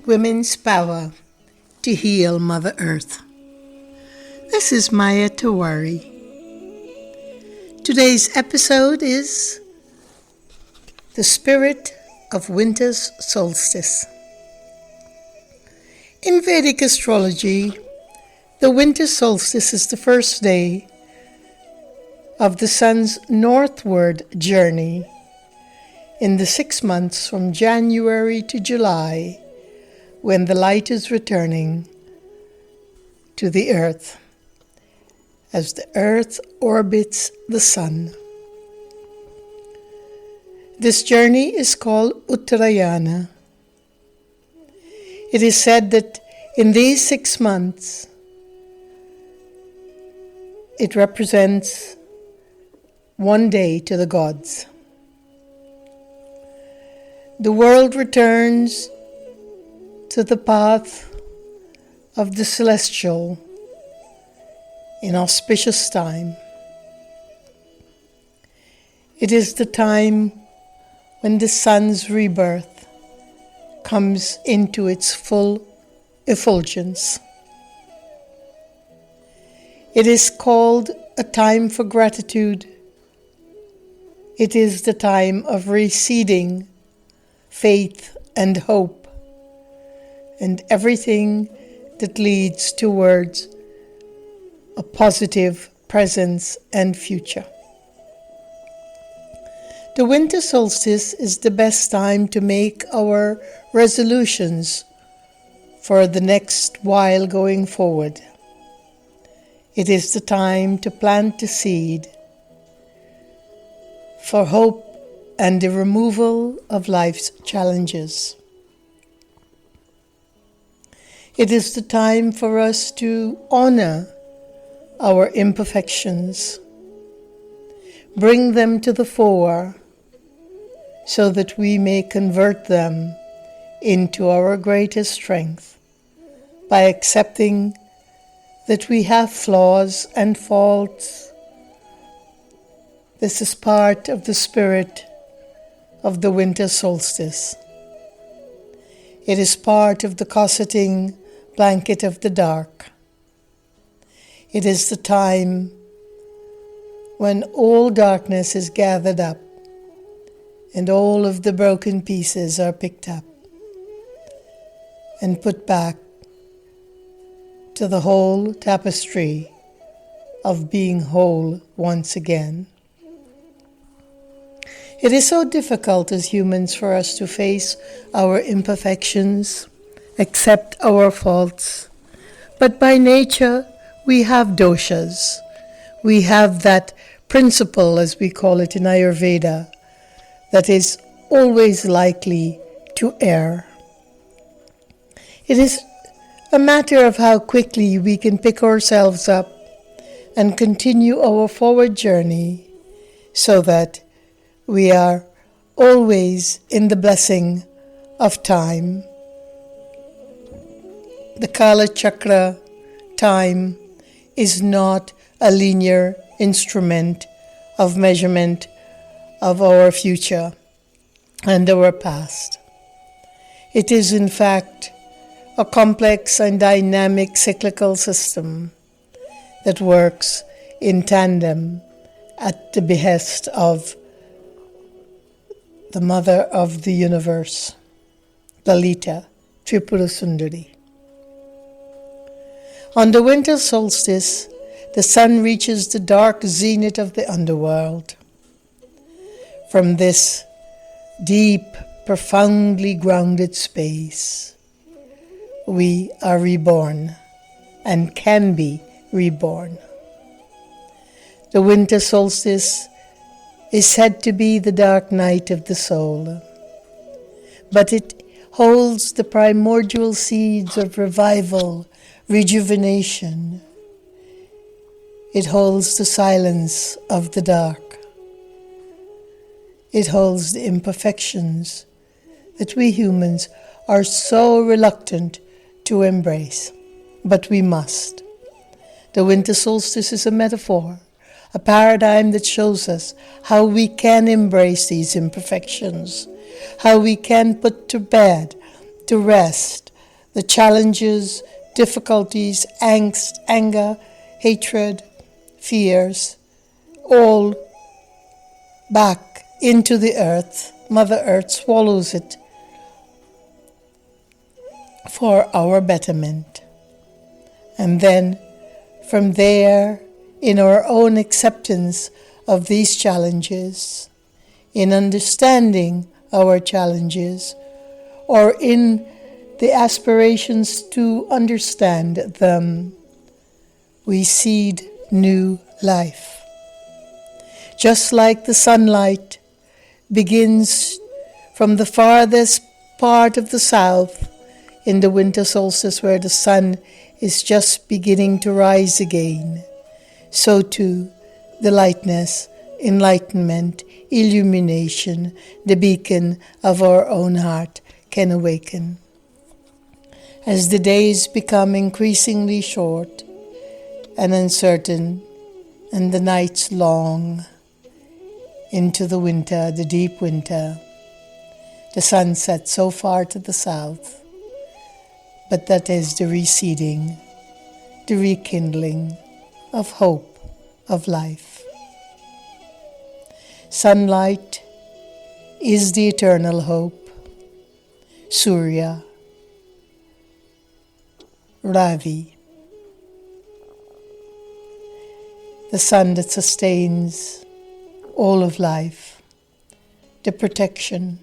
Women's Power to Heal Mother Earth. This is Maya Tawari. Today's episode is The Spirit of Winter's Solstice. In Vedic Astrology, the winter solstice is the first day of the sun's northward journey in the 6 months from January to July, when the light is returning to the earth as the earth orbits the sun. This journey is called Uttarayana. It is said that in these 6 months, it represents one day to the gods. The world returns to the path of the celestial in auspicious time. It is the time when the sun's rebirth comes into its full effulgence. It is called a time for gratitude. It is the time of reseeding faith and hope, and everything that leads towards a positive presence and future. The winter solstice is the best time to make our resolutions for the next while going forward. It is the time to plant the seed for hope and the removal of life's challenges. It is the time for us to honor our imperfections, bring them to the fore so that we may convert them into our greatest strength by accepting that we have flaws and faults. This is part of the spirit of the winter solstice. It is part of the cosseting blanket of the dark. It is the time when all darkness is gathered up and all of the broken pieces are picked up and put back to the whole tapestry of being whole once again. It is so difficult as humans for us to face our imperfections, accept our faults, but by nature we have doshas. We have that principle, as we call it in Ayurveda, that is always likely to err. It is a matter of how quickly we can pick ourselves up and continue our forward journey so that we are always in the blessing of time. The Kala Chakra, time, is not a linear instrument of measurement of our future and our past. It is in fact a complex and dynamic cyclical system that works in tandem at the behest of the Mother of the Universe, Lalita Tripura Sundari. On the winter solstice, the sun reaches the dark zenith of the underworld. From this deep, profoundly grounded space, we are reborn and can be reborn. The winter solstice is said to be the dark night of the soul, but it holds the primordial seeds of revival, rejuvenation. It holds the silence of the dark. It holds the imperfections that we humans are so reluctant to embrace, but we must. The winter solstice is a metaphor, a paradigm that shows us how we can embrace these imperfections, how we can put to bed, to rest, the challenges, difficulties, angst, anger, hatred, fears, all back into the earth. Mother Earth swallows it for our betterment. And then from there, in our own acceptance of these challenges, in understanding our challenges, or in the aspirations to understand them, we seed new life. Just like the sunlight begins from the farthest part of the south in the winter solstice where the sun is just beginning to rise again, so too the lightness, enlightenment, illumination, the beacon of our own heart can awaken. As the days become increasingly short and uncertain, and the nights long into the winter, the deep winter, the sun sets so far to the south, but that is the reseeding, the rekindling of hope, of life. Sunlight is the eternal hope. Surya, Ravi, the sun that sustains all of life, the protection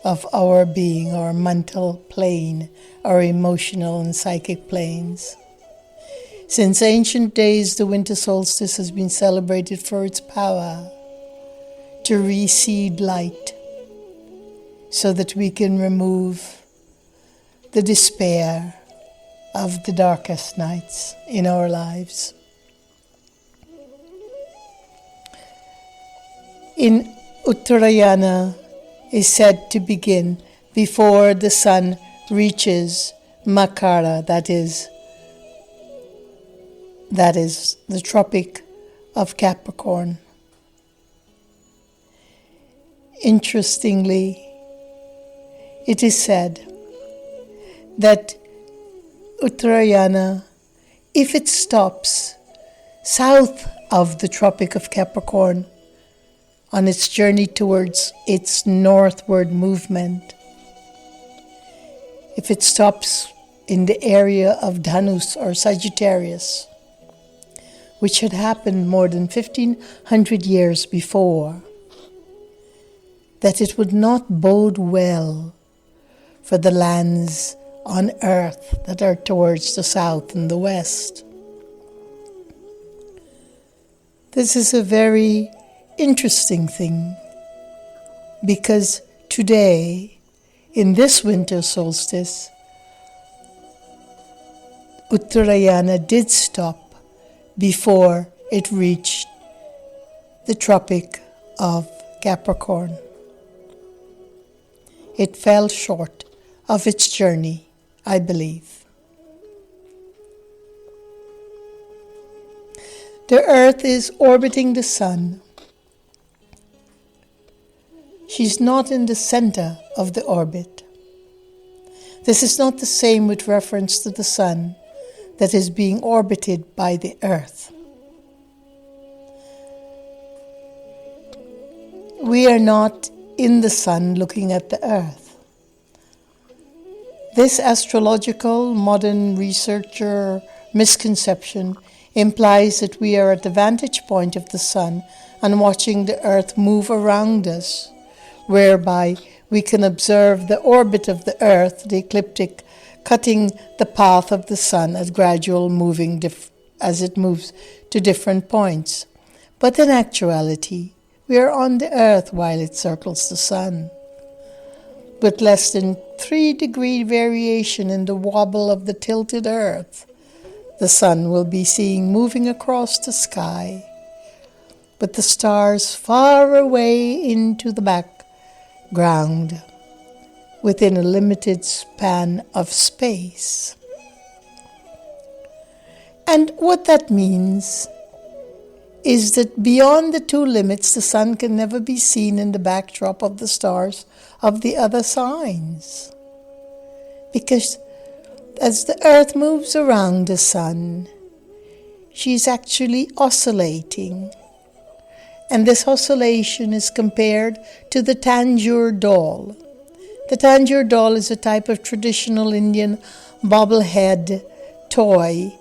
of our being, our mental plane, our emotional and psychic planes. Since ancient days, the winter solstice has been celebrated for its power to reseed light so that we can remove the despair of the darkest nights in our lives. In Uttarayana is said to begin before the sun reaches Makara, that is the Tropic of Capricorn. Interestingly, it is said that Uttarayana, if it stops south of the Tropic of Capricorn on its journey towards its northward movement, if it stops in the area of Dhanus or Sagittarius, which had happened more than 1500 years before, that it would not bode well for the lands on earth that are towards the south and the west. This is a very interesting thing, because today, in this winter solstice, Uttarayana did stop before it reached the Tropic of Capricorn. It fell short of its journey, I believe. The Earth is orbiting the Sun. She's not in the center of the orbit. This is not the same with reference to the Sun that is being orbited by the Earth. We are not in the Sun looking at the Earth. This astrological modern researcher misconception implies that we are at the vantage point of the Sun and watching the Earth move around us, whereby we can observe the orbit of the Earth, the ecliptic, cutting the path of the Sun as gradual moving as it moves to different points. But in actuality, we are on the Earth while it circles the Sun. With less than 3-degree variation in the wobble of the tilted Earth, the Sun will be seen moving across the sky, but the stars far away into the background, within a limited span of space. And what that means is that beyond the two limits, the Sun can never be seen in the backdrop of the stars of the other signs, because as the earth moves around the sun, she's actually oscillating. And this oscillation is compared to the Tanjore doll. The Tanjore doll is a type of traditional Indian bobblehead toy,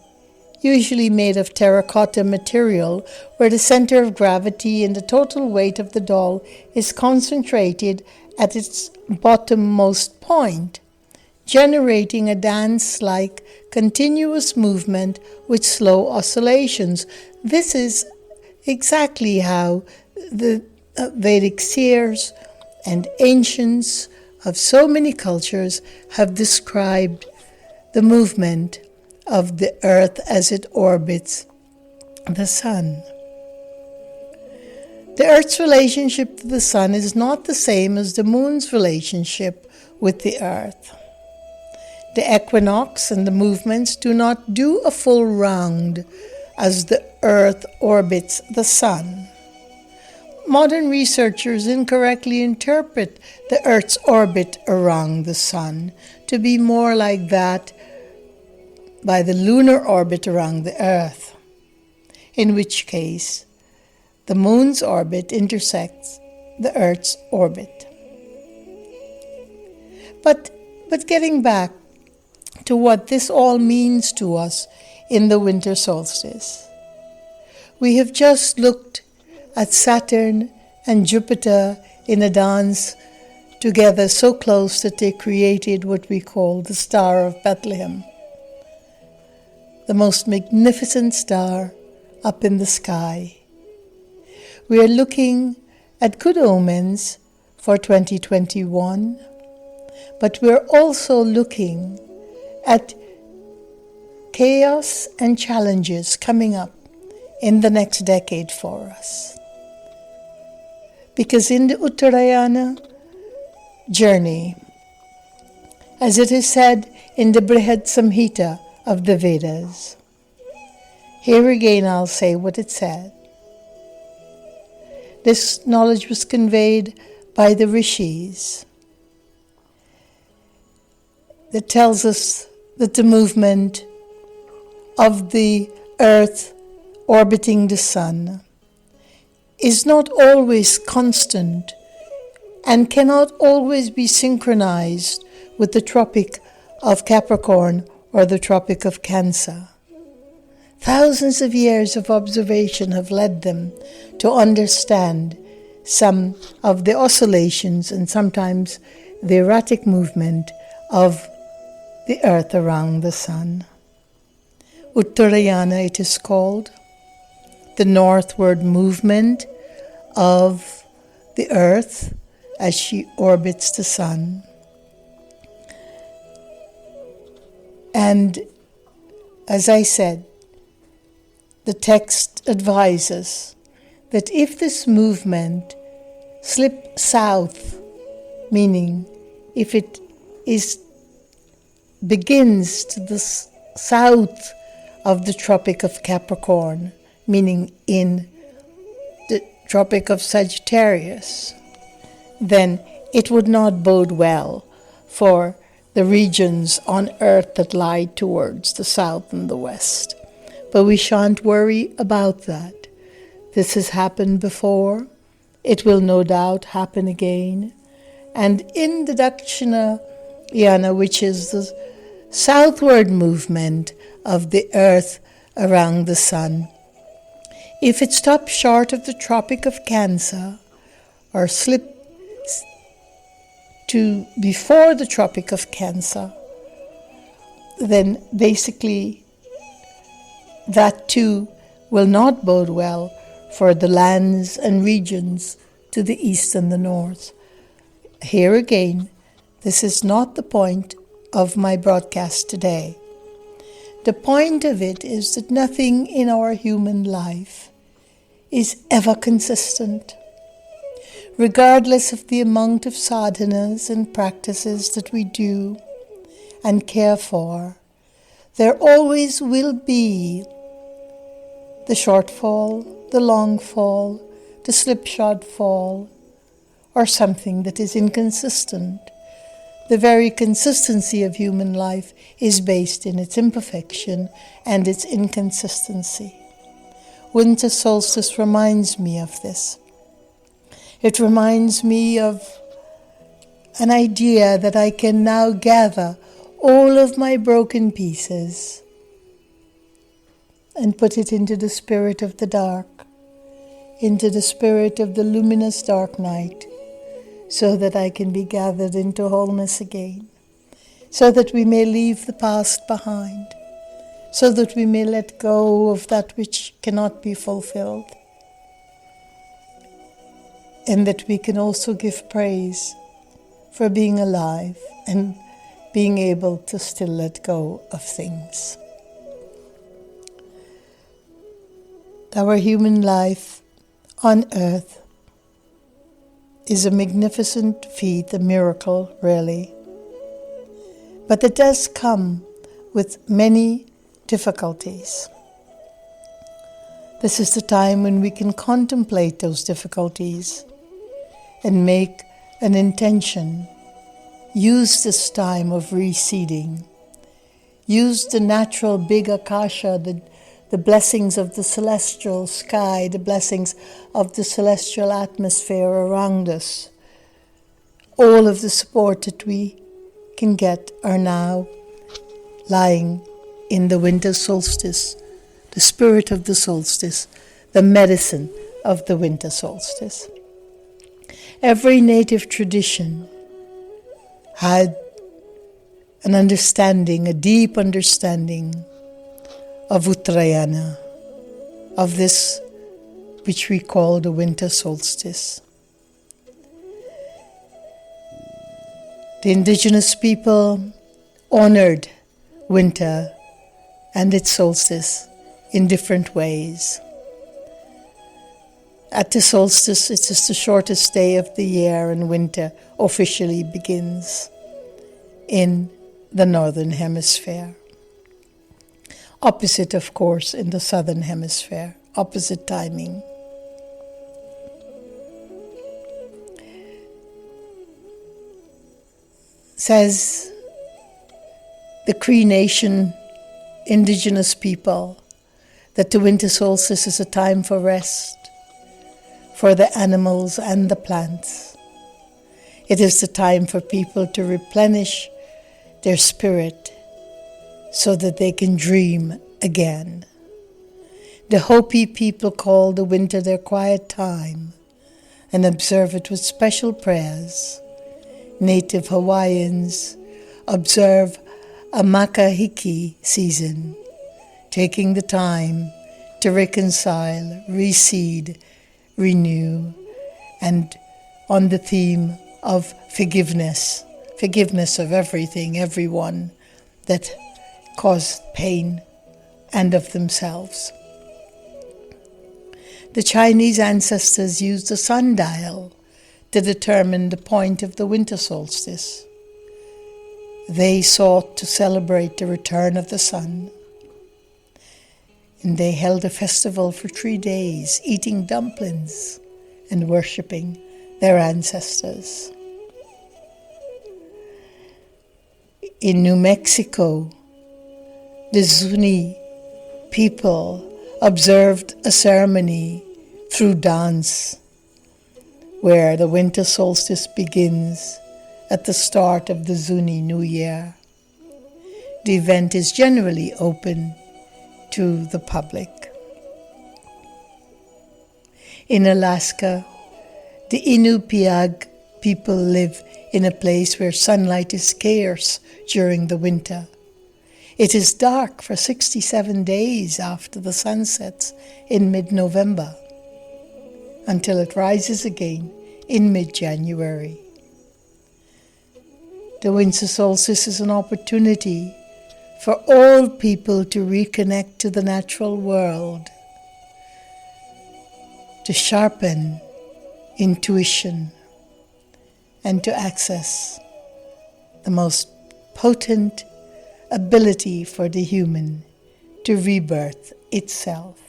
usually made of terracotta material, where the center of gravity and the total weight of the doll is concentrated at its bottommost point, generating a dance-like continuous movement with slow oscillations. This is exactly how the Vedic seers and ancients of so many cultures have described the movement of the earth as it orbits the sun. The earth's relationship to the sun is not the same as the moon's relationship with the earth. The equinox and the movements do not do a full round as the earth orbits the sun. Modern researchers incorrectly interpret the earth's orbit around the sun to be more like that by the lunar orbit around the earth, in which case the moon's orbit intersects the earth's orbit. But getting back to what this all means to us in the winter solstice. We have just looked at Saturn and Jupiter in a dance together so close that they created what we call the Star of Bethlehem, the most magnificent star up in the sky. We are looking at good omens for 2021, but we're also looking at chaos and challenges coming up in the next decade for us. Because in the Uttarayana journey, as it is said in the Brihad Samhita of the Vedas, here again I'll say what it said. This knowledge was conveyed by the rishis that tells us that the movement of the earth orbiting the sun is not always constant and cannot always be synchronized with the Tropic of Capricorn or the Tropic of Cancer. Thousands of years of observation have led them to understand some of the oscillations and sometimes the erratic movement of the earth around the sun. Uttarayana it is called, the northward movement of the earth as she orbits the sun. And as I said, the text advises that if this movement slips south, meaning if it begins to the south of the Tropic of Capricorn, meaning in the Tropic of Sagittarius, then it would not bode well for the regions on earth that lie towards the south and the west. But we shan't worry about that. This has happened before. It will no doubt happen again. And in the Dakshinayana, which is the southward movement of the earth around the sun, if it stops short of the Tropic of Cancer or slips to before the Tropic of Cancer, then basically that too will not bode well for the lands and regions to the east and the north. Here again, this is not the point of my broadcast today. The point of it is that nothing in our human life is ever consistent. Regardless of the amount of sadhanas and practices that we do and care for, there always will be the short fall, the long fall, the slipshod fall, or something that is inconsistent, The very consistency of human life is based in its imperfection and its inconsistency. Winter solstice reminds me of this. It reminds me of an idea that I can now gather all of my broken pieces and put it into the spirit of the dark, into the spirit of the luminous dark night, so that I can be gathered into wholeness again, so that we may leave the past behind, so that we may let go of that which cannot be fulfilled, and that we can also give praise for being alive and being able to still let go of things. Our human life on earth is a magnificent feat, a miracle, really. But it does come with many difficulties. This is the time when we can contemplate those difficulties and make an intention. Use this time of reseeding. Use the natural big akasha, the blessings of the celestial sky, the blessings of the celestial atmosphere around us. All of the support that we can get are now lying in the winter solstice, the spirit of the solstice, the medicine of the winter solstice. Every native tradition had an understanding, a deep understanding of Uttarayana, of this which we call the winter solstice. The indigenous people honored winter and its solstice in different ways. At the solstice, it is the shortest day of the year, and winter officially begins in the northern hemisphere. Opposite, of course, in the southern hemisphere, opposite timing. Says the Cree Nation indigenous people that the winter solstice is a time for rest for the animals and the plants. It is the time for people to replenish their spirit so that they can dream again. The Hopi people call the winter their quiet time and observe it with special prayers. Native Hawaiians observe a makahiki season, taking the time to reconcile, reseed, renew, and on the theme of forgiveness of everything, everyone that caused pain and of themselves. The Chinese ancestors used a sundial to determine the point of the winter solstice. They sought to celebrate the return of the sun, and they held a festival for 3 days, eating dumplings and worshipping their ancestors. In New Mexico, the Zuni people observed a ceremony through dance where the winter solstice begins at the start of the Zuni New Year. The event is generally open to the public. In Alaska, the Inupiaq people live in a place where sunlight is scarce during the winter. It is dark for 67 days after the sun sets in mid-November, until it rises again in mid-January. The winter solstice is an opportunity for all people to reconnect to the natural world, to sharpen intuition, and to access the most potent ability for the human to rebirth itself.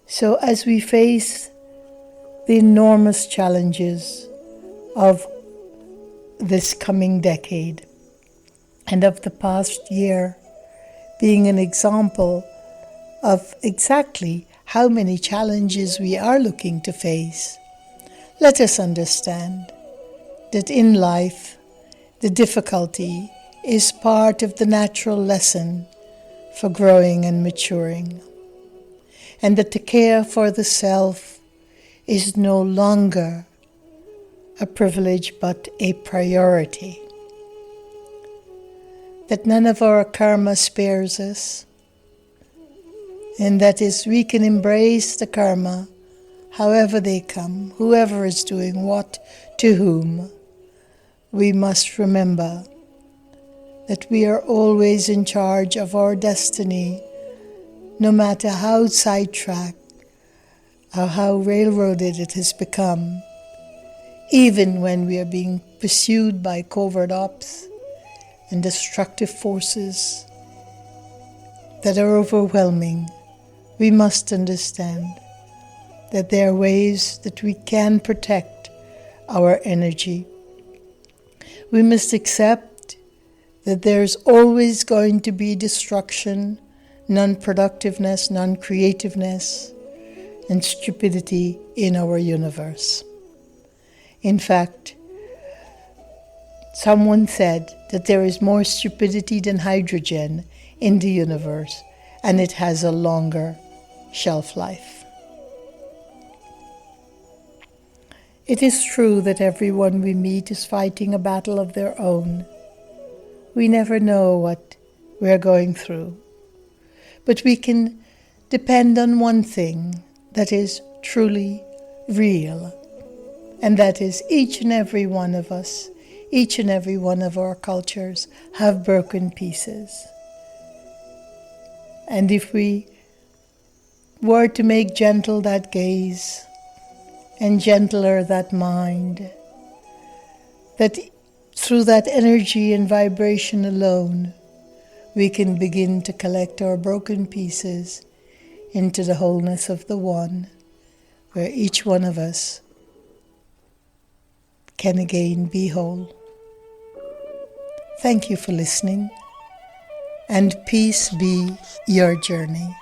So as we face the enormous challenges of this coming decade, and of the past year being an example of exactly how many challenges we are looking to face, let us understand that in life, the difficulty is part of the natural lesson for growing and maturing, and that the care for the self is no longer a privilege but a priority. That none of our karma spares us, and that is we can embrace the karma however they come, whoever is doing what to whom. We must remember that we are always in charge of our destiny, no matter how sidetracked or how railroaded it has become, even when we are being pursued by covert ops and destructive forces that are overwhelming. We must understand that there are ways that we can protect our energy. We must accept that there's always going to be destruction, non-productiveness, non-creativeness, and stupidity in our universe. In fact, someone said that there is more stupidity than hydrogen in the universe, and it has a longer shelf life. It is true that everyone we meet is fighting a battle of their own. We never know what we're going through, but we can depend on one thing that is truly real, and that is each and every one of us, each and every one of our cultures have broken pieces. And if we were to make gentle that gaze and gentler that mind, that through that energy and vibration alone, we can begin to collect our broken pieces into the wholeness of the one, where each one of us can again be whole. Thank you for listening, and peace be your journey.